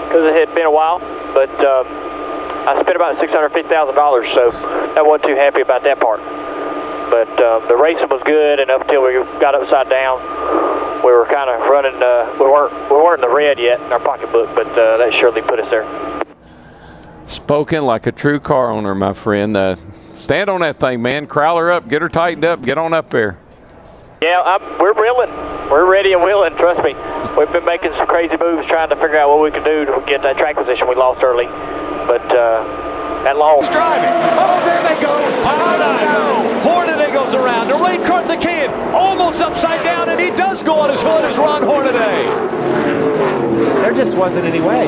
because it had been a while, but I spent about $650,000, so I wasn't too happy about that part. But the racing was good, and up until we got upside down, we were kind of running. We weren't in the red yet in our pocketbook, but that surely put us there. Spoken like a true car owner, my friend. Stand on that thing, man. Crowd her up, get her tightened up, get on up there. Yeah, we're willing. We're ready and willing, trust me. We've been making some crazy moves trying to figure out what we can do to get that track position we lost early. But that long. He's driving. Oh, there they go. Hornaday goes around. The rain cart the can. Almost upside down, and he does go on his foot as Ron Hornaday. There just wasn't any way.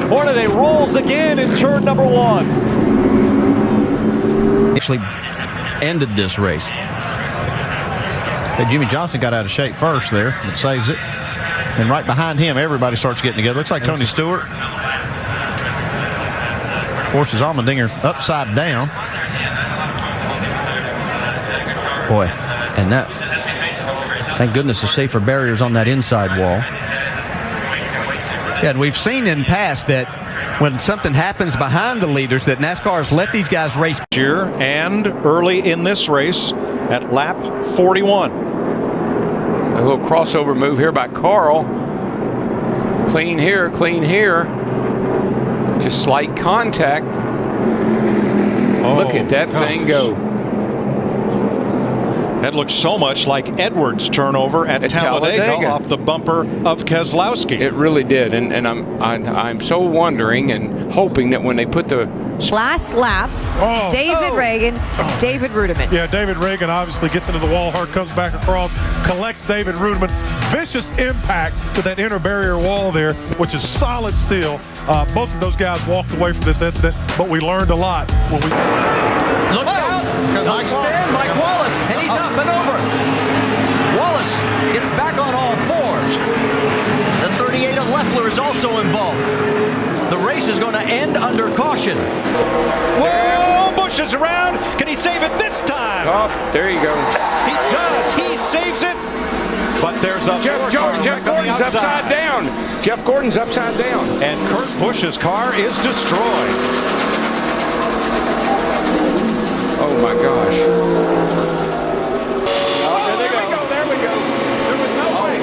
Hornaday rolls again in turn number 1. Actually ended this race. Hey, Jimmy Johnson got out of shape first there, but saves it. And right behind him, everybody starts getting together. Looks like Tony Stewart forces Allmendinger upside down. Boy, and that, thank goodness the safer barriers on that inside wall. Yeah, and we've seen in past that when something happens behind the leaders that NASCAR has let these guys race. Here and early in this race at lap 41. A little crossover move here by Carl. Clean here, clean here. Just slight contact. Oh, look at that thing go. That looks so much like Edwards' turnover at Talladega off the bumper of Keselowski. It really did, and I'm so wondering and hoping that when they put the last lap, David Reagan, David Rudiman. Yeah, David Reagan obviously gets into the wall hard, comes back across, collects David Rudiman. Vicious impact to that inner barrier wall there, which is solid steel. Both of those guys walked away from this incident, but we learned a lot when we. Look out! Mike Wallace, and he's up and over. Wallace gets back on all fours. The 38 of Leffler is also involved. The race is going to end under caution. Whoa! Busch is around. Can he save it this time? Oh, there you go. He does. He saves it. But there's a Jeff Gordon's upside down. Jeff Gordon's upside down. And Kurt Busch's car is destroyed. Oh my gosh. There we go. There we go. There was no way.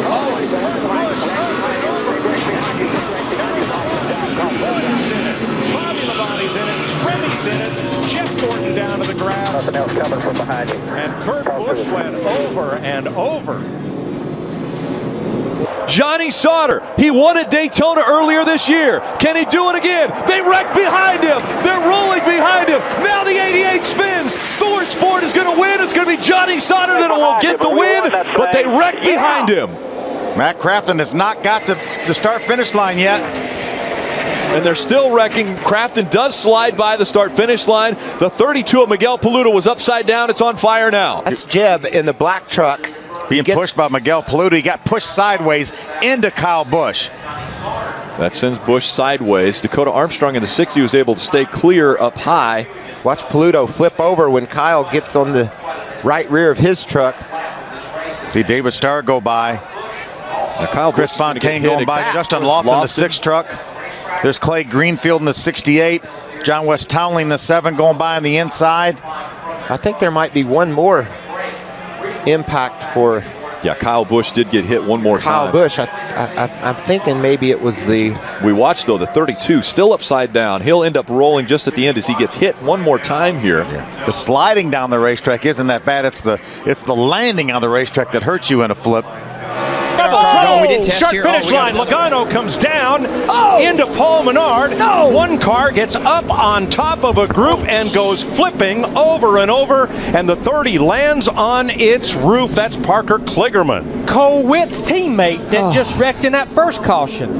Bobby Labonte's in it. Stremmy's in it. Jeff Gordon down to the ground. Nothing else coming from behind you. And Kurt Busch went over and over. Johnny Sauter, he won at Daytona earlier this year. Can he do it again? They wreck behind him. They're rolling behind him. Now the 88 spins. Thor Sport is going to win. It's going to be Johnny Sauter that will get the win, but they wreck behind him. Matt Crafton has not got to the start-finish line yet. And they're still wrecking. Crafton does slide by the start-finish line. The 32 of Miguel Paludo was upside down. It's on fire now. That's Jeb in the black truck. Being pushed by Miguel Paludo. He got pushed sideways into Kyle Busch. That sends Busch sideways. Dakota Armstrong in the 60 was able to stay clear up high. Watch Paludo flip over when Kyle gets on the right rear of his truck. See David Starr go by. Now Chris Fontaine going by. Justin Lofton in the 6 truck. There's Clay Greenfield in the 68. John West Townley in the 7 going by on the inside. I think there might be one more impact for. Yeah, Kyle Busch did get hit one more time. Kyle Busch, I'm thinking maybe it was the. We watched though the 32 still upside down. He'll end up rolling just at the end as he gets hit one more time here. Yeah. The sliding down the racetrack isn't that bad. It's the landing on the racetrack that hurts you in a flip. Start finish line. Logano comes down into Paul Menard. One car gets up on top of a group and goes flipping over and over, and the 30 lands on its roof. That's Parker Kligerman, Cole Witt's teammate that just wrecked in that first caution.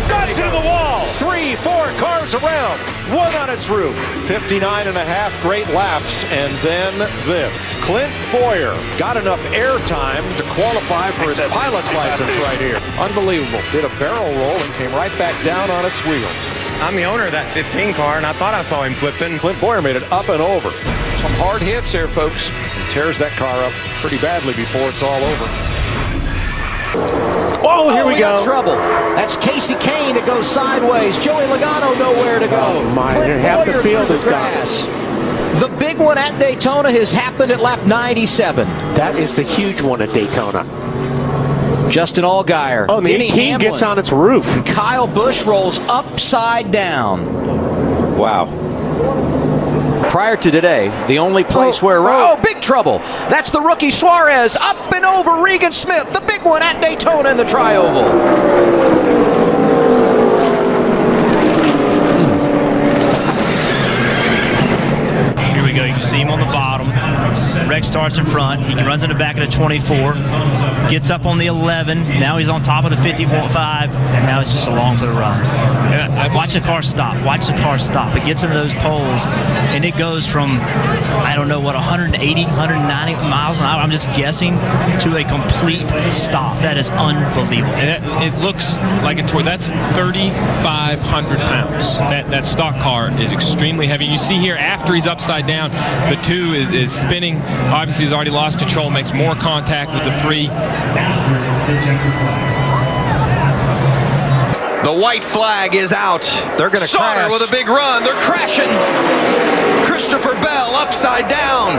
Guns into the wall. 3-4 cars around. One on its roof. 59.5 great laps, and then this. Clint Boyer got enough air time to qualify for his pilot's license right here. Unbelievable. Did a barrel roll and came right back down on its wheels. I'm the ore of that 15 car, and I thought I saw him flipping. Clint Boyer made it up and over. Some hard hits there, folks. And tears that car up pretty badly before it's all over. Oh, here we got go. trouble. That's Casey Kane that goes sideways. Joey Logano nowhere to go. Oh, my. Clint Half the Boyer field through is the gone. grass. The big one at Daytona has happened at lap 97. That is the huge one at Daytona. Justin Allgaier. Oh, and the Denny 18 Hamlin. gets on its roof. Kyle Busch rolls upside down. Wow. Prior to today, the only place where... Oh, big trouble. That's the rookie Suarez up and over Regan Smith. The big one at Daytona in the Tri-Oval. Here we go. You can see him on the bottom. Rex starts in front. He runs in the back of the 24. Gets up on the 11. Now he's on top of the 50.5. And now it's just along for the ride. Watch the car stop. Watch the car stop. It gets into those poles, and it goes from, I don't know what, 180, 190 miles an hour, I'm just guessing, to a complete stop. That is unbelievable. And it looks like a tour. That's 3,500 pounds. That stock car is extremely heavy. You see here, after he's upside down, the 2 is spinning. Obviously, he's already lost control, makes more contact with the 3. The white flag is out. They're going to crash. With a big run. They're crashing. Christopher Bell upside down.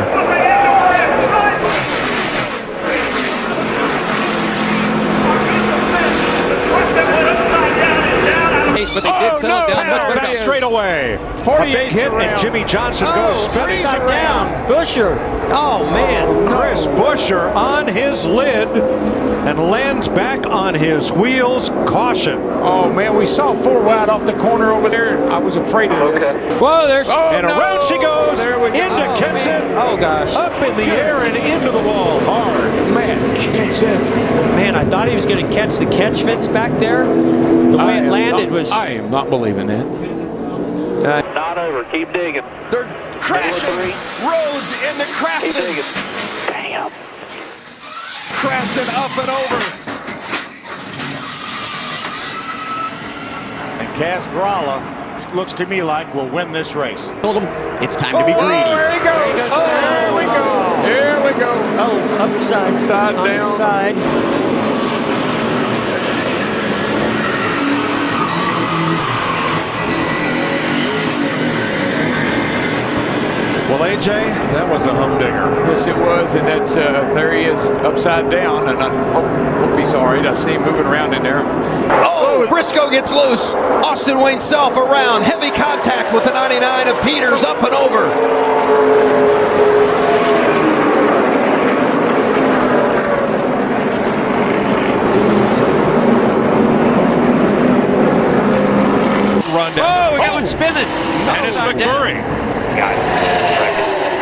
But they did settle down much better straight away. 48 hit and Jimmy Johnson goes spinning down. Busher. Oh, man. Chris Busher on his lid and lands back on his wheels. Caution. Oh, man, we saw 4 wide off the corner over there. I was afraid of this. Whoa, there's... And around she goes into Kenseth. Oh, gosh. Up in the air and into the wall hard. Man, Kenseth. Man, I thought he was going to catch the catch fence back there. The way it landed was... I am not believing that. Not over. Keep digging. They're crashing. Rhodes into Crafton. Damn. Crafton up and over. And Kaz Gralla looks to me like will win this race. It's time to be greedy. There he goes. There we go. There we go. Oh, upside down. Side. Well, AJ, that was a humdinger. Yes, it was, and that's there he is upside down, and I hope he's all right. I see him moving around in there. Oh, Briscoe gets loose. Austin Wayne Self around. Heavy contact with the 99 of Peters up and over. Run down. Oh, we got one spinning. And it's McMurray.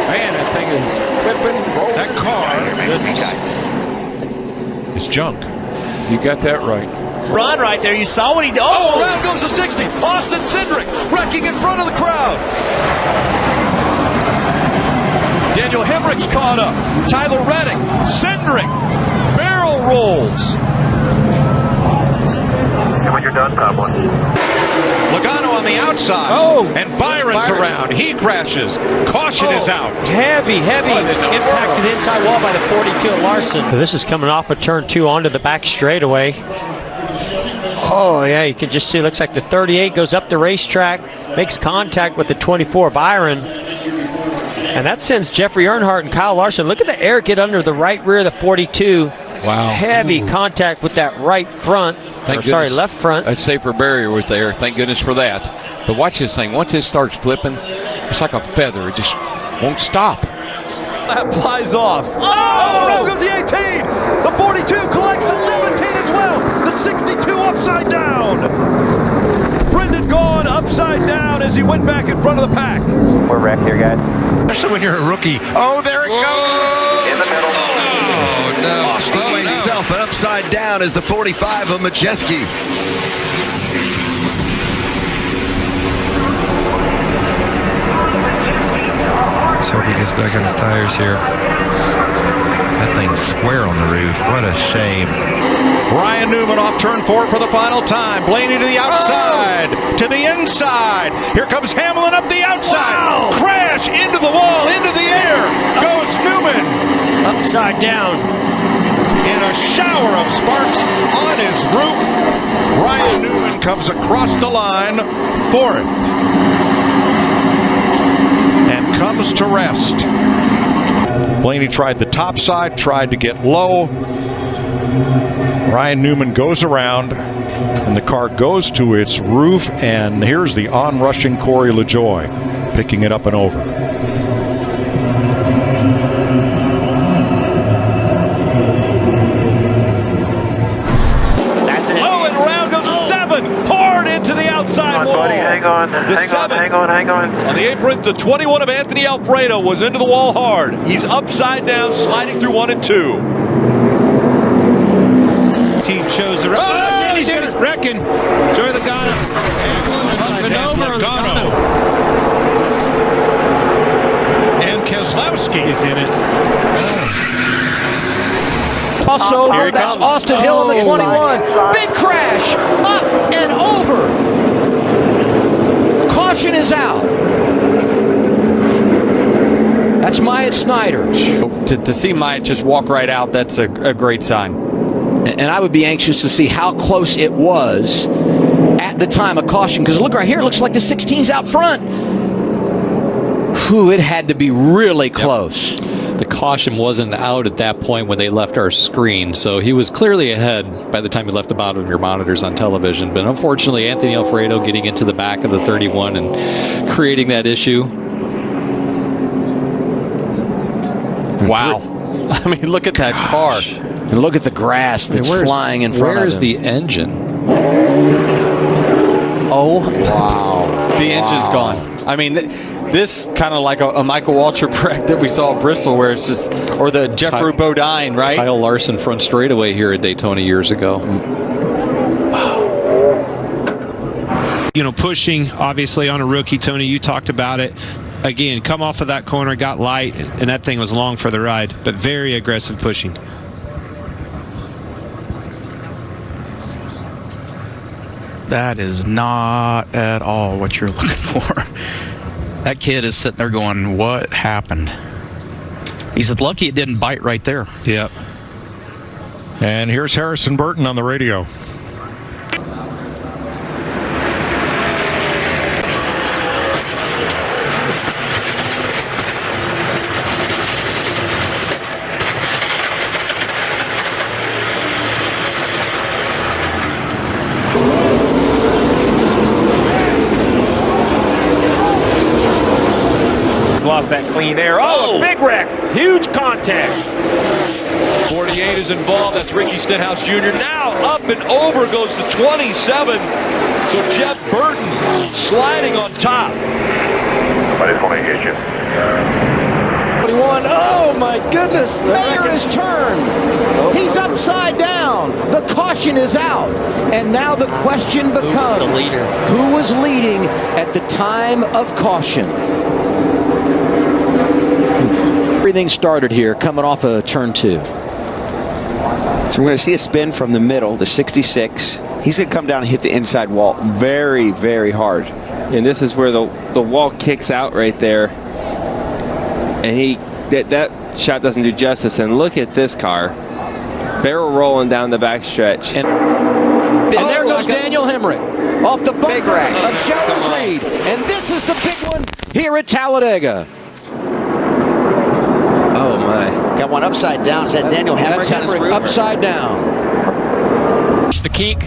Man, that thing is flipping, rolling. That car is junk. You got that right. Run right there. You saw what he did. Oh, around goes the 60. Austin Cindric wrecking in front of the crowd. Daniel Hemrick's caught up. Tyler Reddick. Cindric. Barrel rolls. When you're done, top one. Logano on the outside. Oh. And Byron's around. He crashes. Caution is out. Heavy impact to the inside wall by the 42 of Larson. This is coming off of turn 2 onto the back straightaway. Oh, yeah, you can just see, looks like the 38 goes up the racetrack, makes contact with the 24 Byron. And that sends Jeffrey Earnhardt and Kyle Larson. Look at the air get under the right rear of the 42. Wow. Heavy contact with that right front. Left front. That safer barrier was there. Thank goodness for that. But watch this thing. Once it starts flipping, it's like a feather. It just won't stop. That flies off. Oh, around goes the 18. The 42 collects the 17 as well. The 62 upside down. Brendan Gaughan upside down as he went back in front of the pack. We're wrecked here, guys. Especially when you're a rookie. Oh, there it goes. In the middle. Oh, no. Austin Wayne Self and upside down is the 45 of Majeski. Let's hope he gets back on his tires here. That thing's square on the roof. What a shame. Ryan Newman off turn 4 for the final time. Blaney to the outside, to the inside. Here comes Hamlin up the outside. Wow. Crash into the wall, into the air. Goes Newman. Upside down. in a shower of sparks on his roof. Ryan Newman comes across the line, 4th, and comes to rest. Blaney tried the top side, tried to get low. Ryan Newman goes around, and the car goes to its roof, and here's the on-rushing Corey LaJoie, picking it up and over. Oh, and around goes the 7. Hard into the outside wall. Buddy, hang on. Hang on. On the apron, the 21 of Anthony Alfredo was into the wall hard. He's upside down, sliding through 1 and 2. Team shows the he's in it. Reckon. Joey Logano. And Logano. And Keselowski is in it. Crossover, that's Austin Hill in the 21. Big crash, up and over. Caution is out. That's Myatt Snyder. To see Myatt just walk right out, that's a great sign. And I would be anxious to see how close it was at the time of caution, because look right here, it looks like the 16's out front. Whew, it had to be really close. The caution wasn't out at that point when they left our screen, so he was clearly ahead by the time he left the bottom of your monitors on television. But unfortunately, Anthony Alfredo getting into the back of the 31 and creating that issue. Wow. I mean, look at that car. And look at the grass that's flying in front of him. Where's the engine? Oh, wow. The engine's gone. I mean, this kind of like a Michael Waltrip wreck that we saw at Bristol, where it's just, or the Jeffrey Bodine, right? Kyle Larson front straightaway here at Daytona years ago. You know, pushing obviously on a rookie. Tony, you talked about it. Again, come off of that corner, got light, and that thing was long for the ride, but very aggressive pushing. That is not at all what you're looking for. That kid is sitting there going, what happened? He's lucky it didn't bite right there. Yep. And here's Harrison Burton on the radio. Lost that clean air. Oh, big wreck. Huge contact. 48 is involved. That's Ricky Stenhouse Jr. Now up and over goes to 27. So Jeff Burton sliding on top. Somebody's going to get you. 21. Oh my goodness. Mayer is turned. He's upside down. The caution is out. And now the question becomes, who was leading at the time of caution? Everything started here, coming off of turn 2. So we're going to see a spin from the middle, the 66. He's going to come down and hit the inside wall very, very hard. And this is where the wall kicks out right there. And that shot doesn't do justice. And look at this car. Barrel rolling down the backstretch. And there goes Daniel Hemrick off the bumper of Sheldon Reed. And this is the big one here at Talladega. Oh my. Got one upside down. Is that Daniel Hemrick on his roof? Upside down. The kink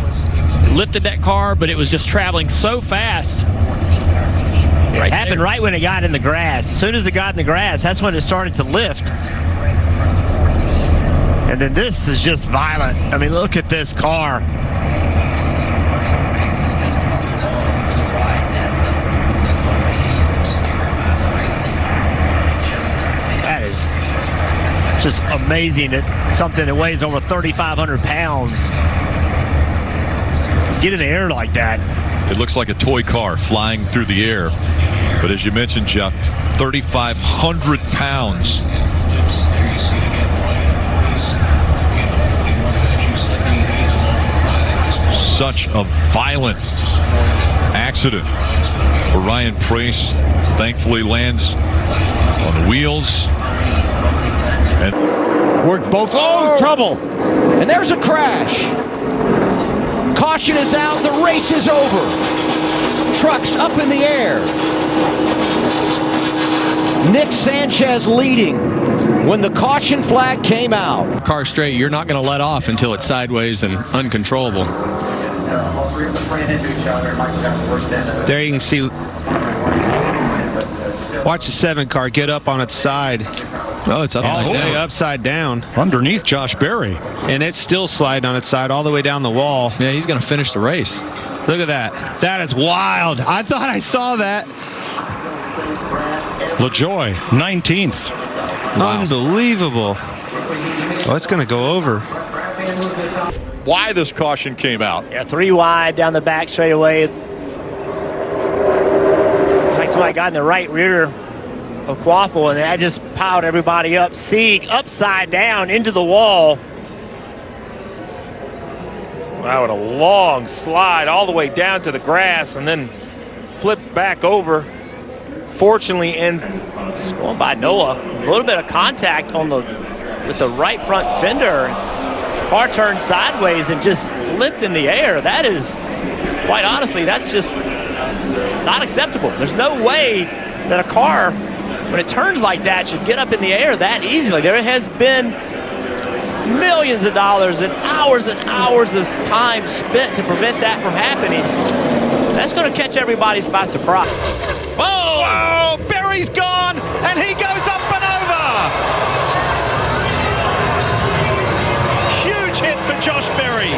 lifted that car, but it was just traveling so fast. It happened right when it got in the grass. As soon as it got in the grass, that's when it started to lift. And then this is just violent. I mean, look at this car. That is just amazing that something that weighs over 3,500 pounds get in the air like that. It looks like a toy car flying through the air. But as you mentioned, Jeff, 3,500 pounds. Such a violent accident for Ryan Preece. Thankfully lands on the wheels. And worked both. Oh, trouble. And there's a crash. Caution is out. The race is over. Trucks up in the air. Nick Sanchez leading when the caution flag came out. Car straight, you're not going to let off until it's sideways and uncontrollable. There you can see. Watch the 7 car get up on its side. Oh, it's upside down. Upside down. Underneath Josh Berry. And it's still sliding on its side all the way down the wall. Yeah, he's going to finish the race. Look at that. That is wild. I thought I saw that. LaJoy, 19th. Wow. Unbelievable. Oh, it's going to go over. Why this caution came out. Yeah, 3 wide down the back straightaway. Like somebody got in the right rear of Quaffle, and that just piled everybody up. Sieg upside down into the wall. Wow, what a long slide all the way down to the grass and then flipped back over. Fortunately ends. Just going by Noah. A little bit of contact on with the right front fender. Car turned sideways and just flipped in the air. That is, quite honestly, that's just not acceptable. There's no way that a car, when it turns like that, should get up in the air that easily. There has been millions of dollars and hours of time spent to prevent that from happening. That's going to catch everybody by surprise. Oh, Berry's gone, and he goes up and over. Huge hit for Josh Berry.